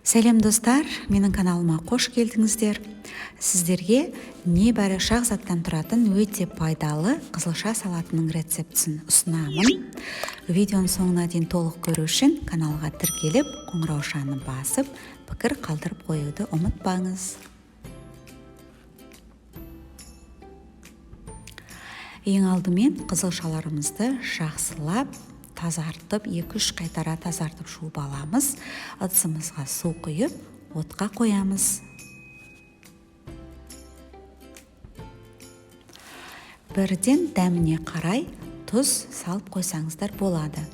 Сәлем достар, менің каналыма қош келдіңіздер. Сіздерге небәрі шағзаттан тұратын өте пайдалы қызылша салатының рецептісін ұсынамын. Видеоның соңына дейін толық көру үшін каналға тіркеліп, қоңыраушаны басып, пікір қалдырып қоюды ұмытпаңыз. Ең алдымен қызылшаларымызды жақсылап тазартып, 2-3 қайтара тазартып жуып аламыз. Ыдысымызға су құйып, отқа қоямыз. Бірден дәміне қарай тұз салып қойсаңыздар болады.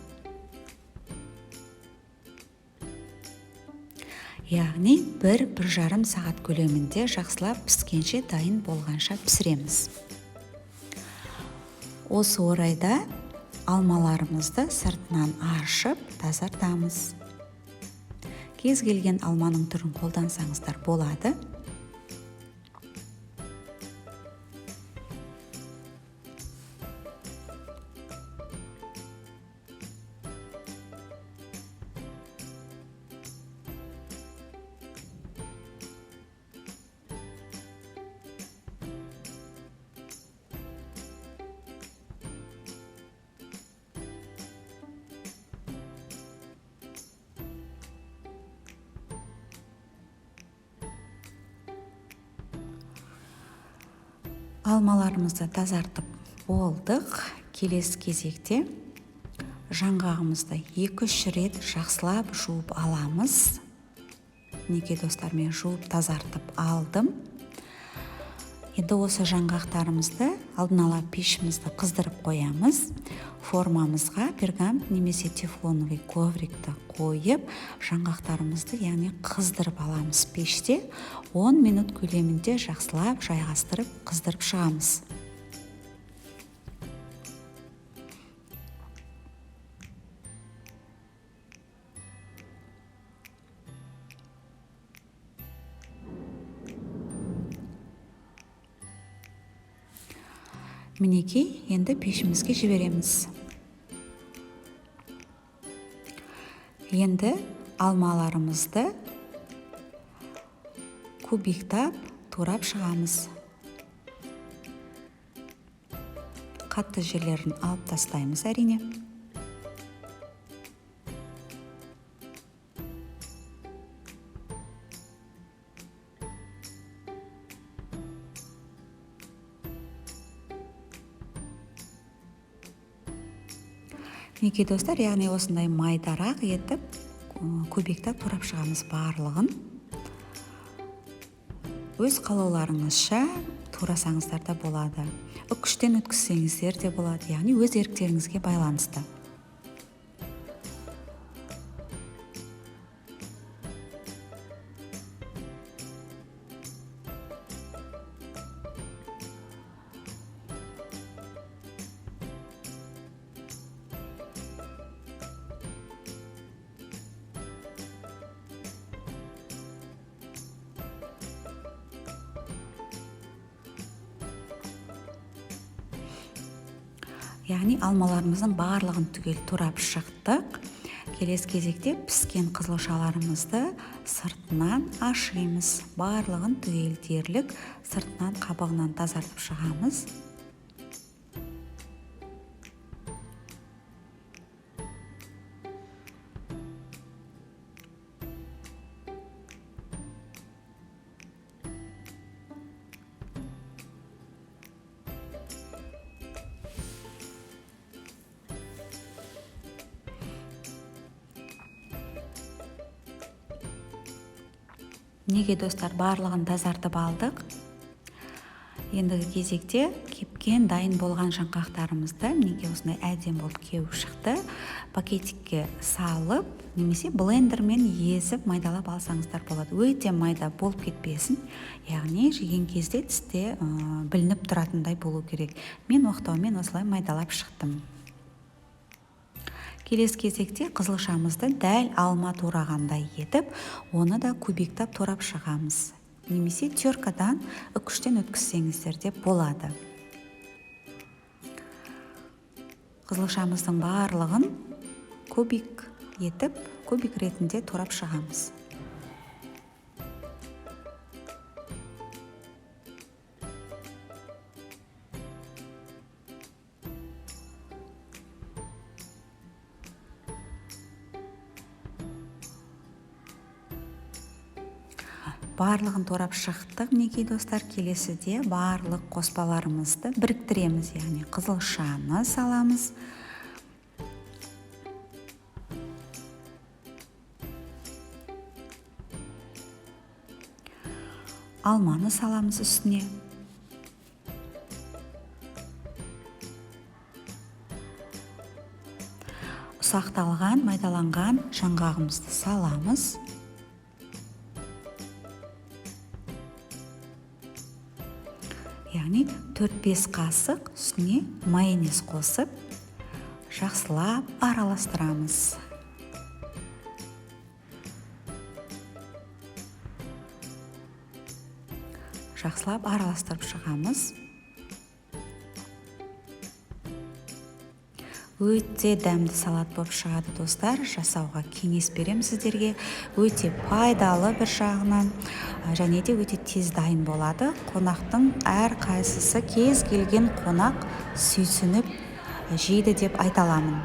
Яғни 1-1,5 сағат көлемінде жақсылап піскенше дайын болғанша пісіреміз. Осы орайда алмаларымызды сыртынан ашып тазартамыз. Кез келген алманың түрін қолдансаңыздар болады. Алмаларымызды тазартып болдық. Келесі кезекте жаңғағымызды 2-3 рет жақсылап жуып аламыз. Неге достар, мен жуып тазартып алдым. Енді осы жаңғақтарымызды алдын ала пешімізді қыздырып қоямыз. Формамызға пергамент немесе тефлоновый коврикті қойып, жаңғақтарымызды яғни қыздырып аламыз пеште. 10 минут көлемінде жақсылап жайғастырып қыздырып шығамыз. Мінекей, енді пешімізге жібереміз. Енді алмаларымызды кубиктап турап шығамыз. Қатты жерлерін алып тастаймыз әрине. Неге достар, яғни осындай майдарақ етіп кубиктап турап шығамыз барлығын. Өз қалауларыңызша турасаңыздар да болады. Үкіштен өткізсеңіздер де болады, яғни өз еріктеріңізге байланысты. Яғни алмаларымыздың барлығын түгел турап шықтық. Келесі кезекте піскен қызылшаларымызды сыртынан ашимыз. Барлығын түгел дерлік сыртынан қабығынан тазартып шығамыз. Неге достар, барлығын тазартып алдық. Ендігі кезекте кепкен дайын болған жаңғақтарымызды, неге осындай әдем болып кеуіп шықты, пакетикке салып, немесе блендермен езіп майдалап алсаңыздар болады. Өте майда болып кетпесін, яғни жеген кезде тісте білініп тұратындай болу керек. Мен оқтаумен осылай майдалап шықтым. Келесі кезекте қызылшамызды дәл алма турағандай етіп, оны да кубиктап турап шығамыз. Немесе теркадан үкіштен өткізсеңіздер де болады. Қызылшамыздың барлығын кубик етіп, кубик ретінде турап шығамыз. барлығын турап шықтық. Мінекей достар, келесіде барлық қоспаларымызды біріктіреміз, яғни қызылшаны саламыз. Алманы саламыз үстіне. Ұсақталған, майдаланған жаңғағымызды саламыз. Яғни 4-5 қасық үстіне майонез қосып, жақсылап араластырамыз. Жақсылап араластырып шығамыз. Өте дәмді салат болып шығады достар. Жасауға кеңес берем сіздерге. Өте пайдалы бір жағынан, және де өте тез дайын болады. Қонақтың әр қайсысы, кез келген қонақ сүйсініп жейді деп айта аламын.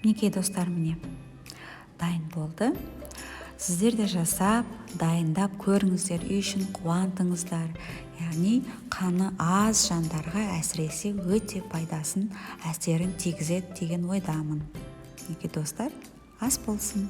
Мінекей достар, міне дайын болды. Сіздер де жасап, дайындап көріңіздер, үй үшін қуантыңыздар. Яғни қаны аз жандарға әсіресе өте пайдасын, әсерін тигізеді деген ойдамын. Мінекей достар, ас болсын.